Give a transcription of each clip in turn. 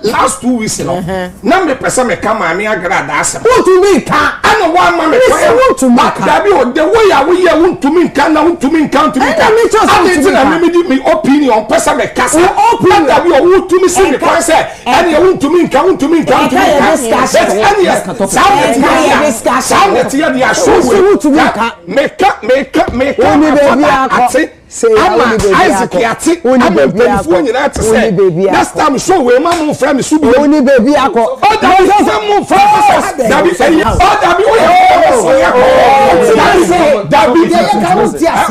last 2 weeks no na me pesa me ka ma me Agradaa asem won to me ka ana wa ma me won to me ka da bi o de way ya we ya won to me ka na won to me ka to me ka na me di me opinion pesa me kasa opinion da bi o won to me see me kwa say ana ya won to me ka won to me ka ana ya discussion ya dia show me ka say Isaac yati I'm a beautiful nyina to say next time show we ma mo friend me so be oni baby akọ o da bi say mo friend da bi say o da bi o da bi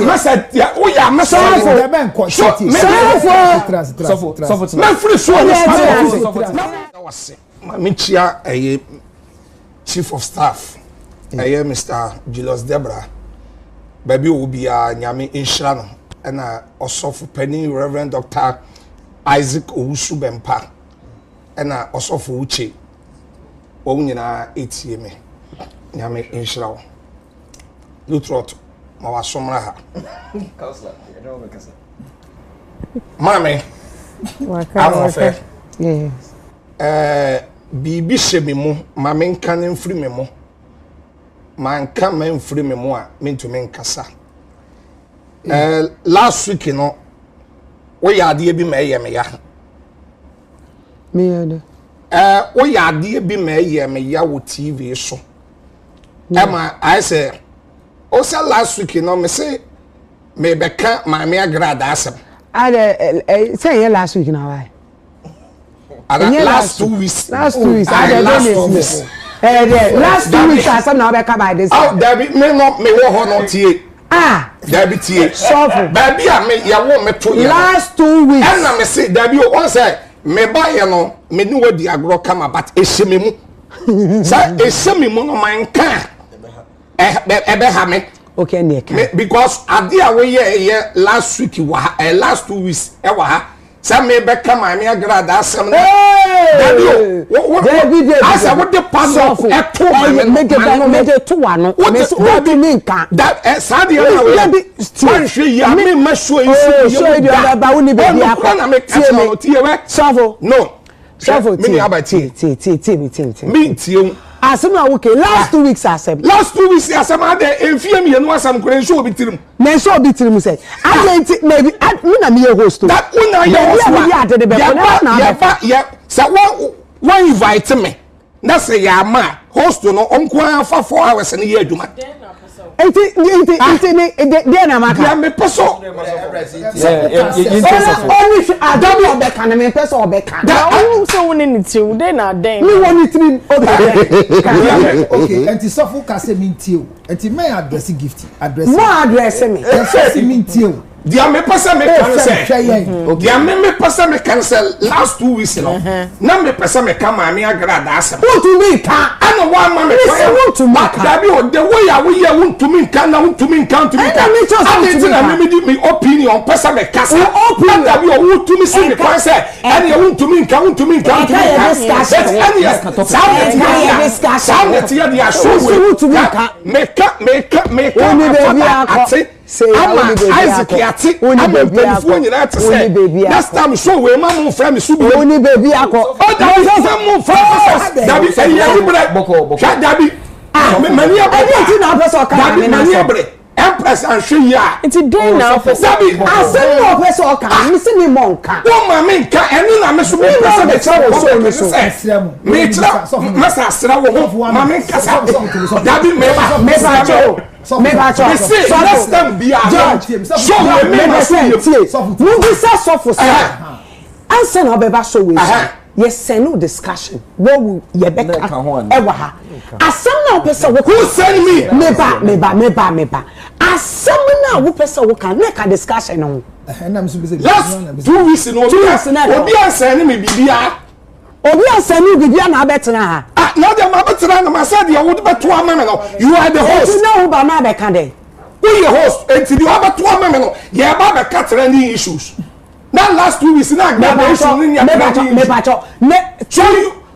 message ya o ya message for men ko shit so me free so me chia chief of staff Mr. Julius Debra baby obia nyame inshira no na osofu pani Reverend Dr. Isaac Owusu Bempa na osofu uche wo nyina etie me nyame inshira wo lutrot ma wasomra ha kausla you know me kasa mame waka yes bibi hye me mu mame nka ne mfiri me mu man come in free me more mean to men kasa last week no we ya de bi me ya me ya we ya de bi me ya wo TV so ema I say o say last week no me say me beka ma me Agradaa asem say last week now why last 2 weeks last 2 weeks last 2 weeks asem na obeka by this oh David me no me wo ho no tie David tie so baby a me ya wo me to last 2 weeks and na me say David o say me ba ye no me ni wadi agro kama but ehye mu say ehye mu no man kan ebe ha me okay ne kan because ade a we ye last week wa last 2 weeks e wa ha say me be kama me Agradaa asem na David I said what the pass of make it to one me so what do mean kan that sadia na we man hwe ya me ma show you show you ba woni be bia ko na me tie we savo no savo me aba tie me tie asem okay last 2 weeks asem last 2 weeks asem ade enfie me no asem kure show obi tirim me show obi tirim say agent maybe me na me host that una ya say one invite me na say ya ma host no onko afa 4 hours na ye aduma enti na maka ya me peso only adamu obeka na me peso obeka na onu so woni ni tiu dey na den me woni tiri okay enti sofu ka se mi tiu enti me address gifty address mo address me se mi tiu dia me pesa me cancel dia me pesa me cancel last 2 weeks no na me pesa me ka ma me Agradaa asem won to me ka ana wa ma me won to me ka da bi o de way ya we ya won to me ka na won to me ka to me ka ana me di me opinion pesa me kasa opinion da bi o won to me see me kwa say ana ya won to me ka to me ka ana ya discussion ya dia show me ka say Isaac yati I'm a beautiful nyina to say next time show we ma mo friend me so be oni baby akọ o da bi say mo friend da bi say ya bi bre boko da bi me mani abre na person ka me na say Empress and she ya it's day now for sabi asem no person ka me say me monka wo ma me nka eni na me so me person be tell wo so me so me tell masa asra wo ma me nka da bi me ba cho so last time be a show me ma so you be so for answer na be ba show we yes no discussion what will ye be ka ewa ha asem na person who send me me ba asem na wo person wo kan na ka discussion no last 2 weeks no obi answer ni me bibia obi answer ni bibia na abetena ha now the mabetena na said you would beto ameme no you are the host you know ba na be kan dey who your host enti you beto ameme no ye ba be ka trending issues that last 2 weeks na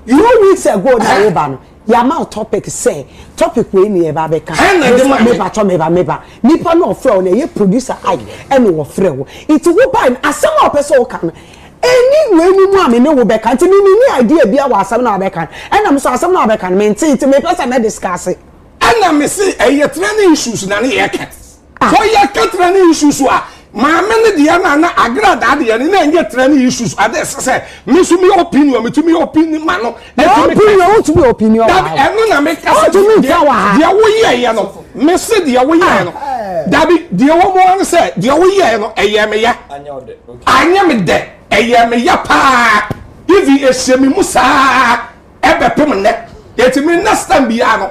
you know weeks ago na we ba no ya ma topic say topic we ni e ba be kan me ba nipa no ofre o na ye producer Eiii e no ofre wo it wo ba asem o person o kan Anyway, ni mu ame ne wo beka nti ni idea bia wa asam na beka ena me so asam na beka me nti me person na discuss ena me say training issues na ne yeka so yeka training issues a maame ne dia na Agradaa dia ne na enye training issues ade say me so me opinion me to me opinion ma no opinion to me opinion eno na me kasa dia wo ye no me say dia wo ye no dabi dia wo mo say dia wo ye no eye me ya anya me de eye me ya pa ivi esemi musa ebe pem ne yetimi next time bia no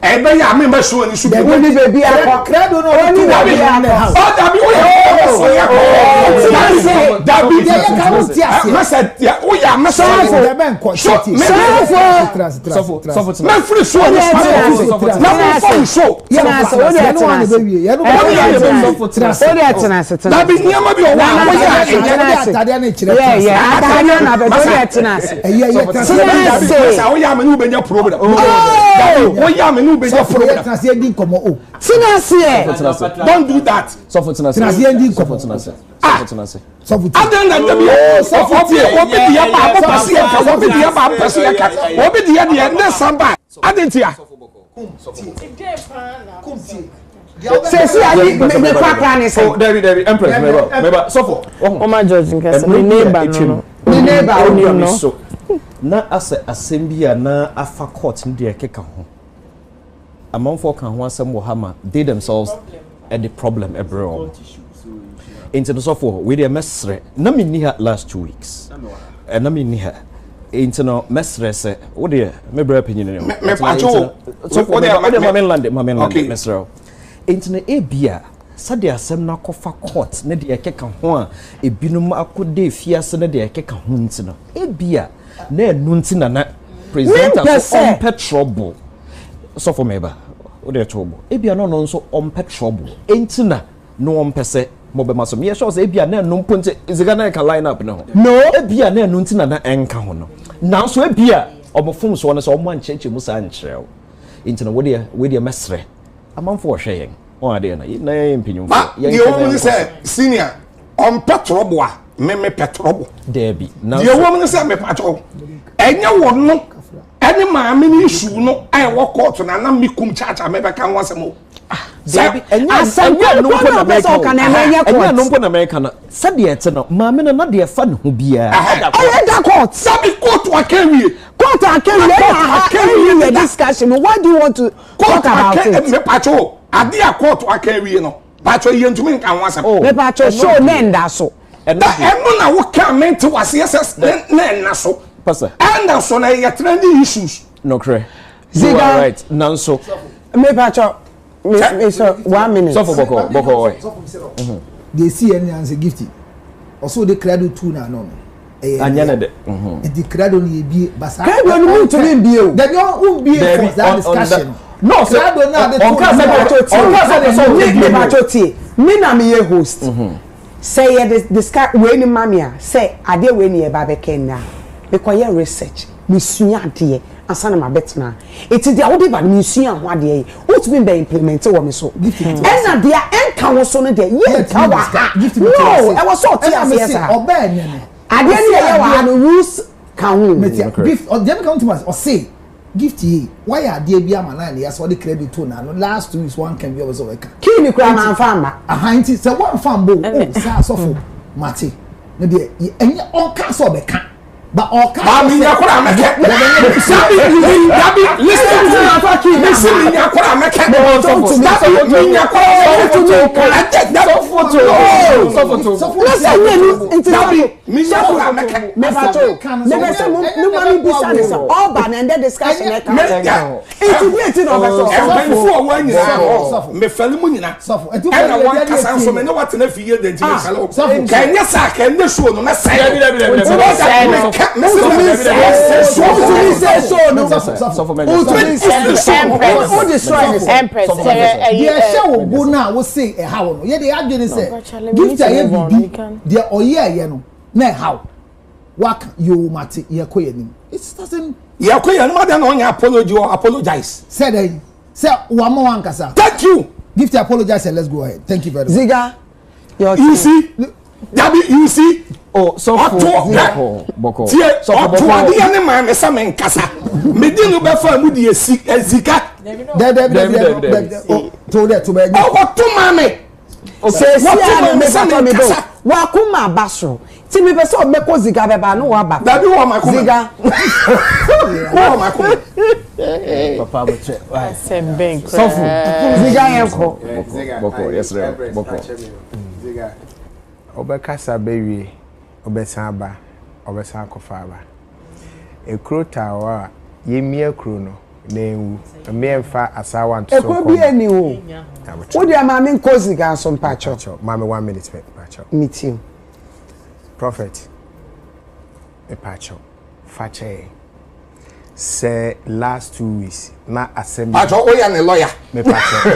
ebe ya me so ni su be woni baby akọ credo no woni baby akọ o dabi o ya dabi masa ya o ya masa de ben ko shoti me free so ni na mo phone show ya so woni atena dabi nyama bi o wa atade na kire yeah atade na be woni atena sa o ya me ni be problem o ya me ni be problem don't do that so for tinase adan na dabi so for tie obi dia ba pasi ka obi dia ba pasi ka obi dia dia na samba adentia sesi ali me kwakra ne se David Empress meba so for Oma George nkasa me neighbor no so na asa assembly na afa court ndi ekeka ho amanfo kan ho asem wo hama they themselves at the problem everyone into the software we dey mesre na me ni ha last 2 weeks na me ni ha into no mesre se wo dey me bra penyin ne me pacho so wo dey mainland mesre into no ebia sade asem na kofa court na de ekeka ho a ebinum akode fiase na de ekeka ho ntino ebia na enu ntina na presenter so on petrol so for meba o de trouble ebia no nso on trouble entina no on pese mo be maso me sure say ebia na no ponte iziga na ka line up no ebia na enu ntina na enka ho no nanso ebia obofum so no so mo ancheche mu sa nkyerɛw entina we de mesre amanfo wo hwɛ yɛn o ade na empinyu ye wo mu say senior on trouble a me trouble debi na ye wo mu say me pacho enye wo no any maame ni issue no ai wo court na me Kumchacha me be kan wasemo debi enye no ko na America enye no ko na America na sabe ete no maame na de fa ne ho bia da court sabe court akewie the discussion why do you want to talk about it me pacho ade a court akewie no pacho ye ntumi kan wasemo me pacho show nenda so eno na wo kan mente wase yes na so Pastor. And so na you trending issues. No cre. You are right. Nanso. Me pacho. Me so 1 minute. So for boko. They see any answer gifty. Also the credo 2 na no. Anyana de. The credo ni bi basa. Credo ni to be bio. Then you be for that discussion. No, so credo na the me pacho tie. Me na me host. Say ye discuss we ni mamia. Say ade we ni e ba be ken na. Because research we sua ade asana ma betna it is the odi ba me sua ho ade what mean be implement wo me so ena dia enka wo so no de ye ka wa no e was so tia se esa oba ene ade ni ye wa no rules kan wo gift or dem come to us or say gift ye why ade bia ma na ya so the credit to na no last 2 weeks one can be was work kini kura ma fama ahanti say one fan bo say so for mate no de enye on ka so be ka but all come yakura make sabi listen to me afaki listen me yakura make don't to me yakura so listen me yakura make me pato me say no mani bisa ne so all ban and discussion e come integrate no be so wan nyina me fele mu nyina e na wan kasa so me ne what na fiye de ntimi sala kan nya sa kan ne show no na sai Empress. Go now we say how no. Yeah, they actually say gift a bibi. They oye no. Na how? Work you mate ye koye it doesn't ye koye no ma no nya apology or apologize. Say one more one kasa. Thank you. Gift apologize and let's go ahead. Thank you very much. Ziga. You see? Dabi you see? Oh, so boko. So boko. Adi ane ma me sa me nkasa. Me di no be fa mu di ezika. To be. Oh, to mame. Okay, see me sa me do. Wa kuma baso. Ti me be so me ko ziga be ba no wa ba. Dabi wo ma kuma. Ziga. Wo ma kuma. Papa bo che. Semben. Sofu. Ziga yenko. Boko, yes sir. Boko. Ziga. Obekasa bewie, obesan aba, obesan kofa aba. Ekro tawa yemi ekro no na enwu. Ememfa asawa nto so ko. Ekro bi eni o. Wo dia ma me nkozi ga so mpacho. Mama 1 minute mpacho. Meet you. Prophet. Mpacho. Fache. Say last 2 weeks na assembly. Pacho o ya ne lawyer. Me pacho.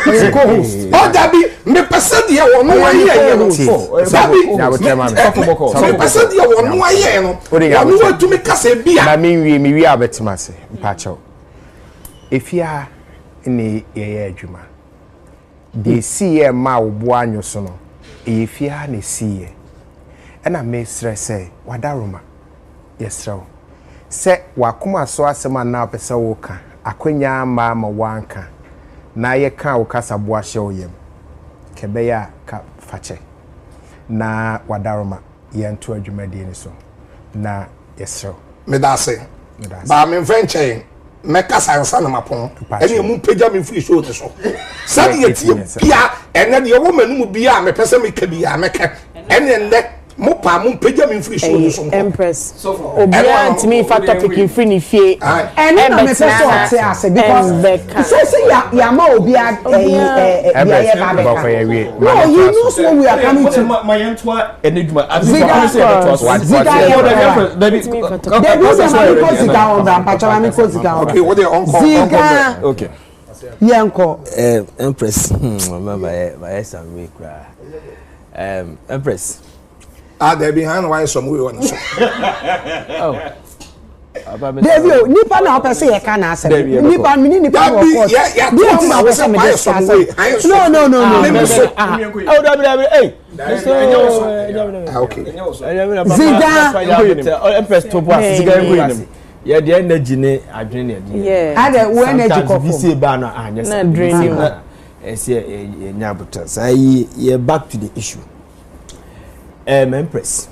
O dabi me person de wo no aye no. Dabi. Na wo tema me. Me person de wo no aye no. Wo no tumi kasa bia. Na me wi abetima se. Mpacho. Efia ne ye adwuma. De see ma wo bo anyo so no. Efia ne see. E na me stress wadaroma. Yesrew. Se wakuma so asema na pesa woka akwanya ma wanka na ye ka wokasa boa hye oyem kebe ya ka fache na wadaroma ye nto adwumadi ni so na yesro Me da se ba me venture me kasa ansa na mapon eni mu pagya me free show so sadi ye tie bia ene de wo manu mu bia me pesa me ka bia me ka ene ende mo pa mo pagya me free show so Empress obia ntimi fa topic in free ni fie ene na me pesa o te ase because say ya ma obia ye ba be no you know so we are coming to my yentwa eneduma Ziga okay what the uncle Ziga okay yenko Empress mama my some week Empress there behind why some we want so oh Devio nipa na opese ye ka na ase nipa mini nipa wo court yeah ma we say me discuss no oh dabi hey okay Ziga Empress to boss Ziga ngwe ye de energy ne adwene ne yeah ade we energy ko visi ba na anya na drain ese ye nyabuta say ye back to the issue Empress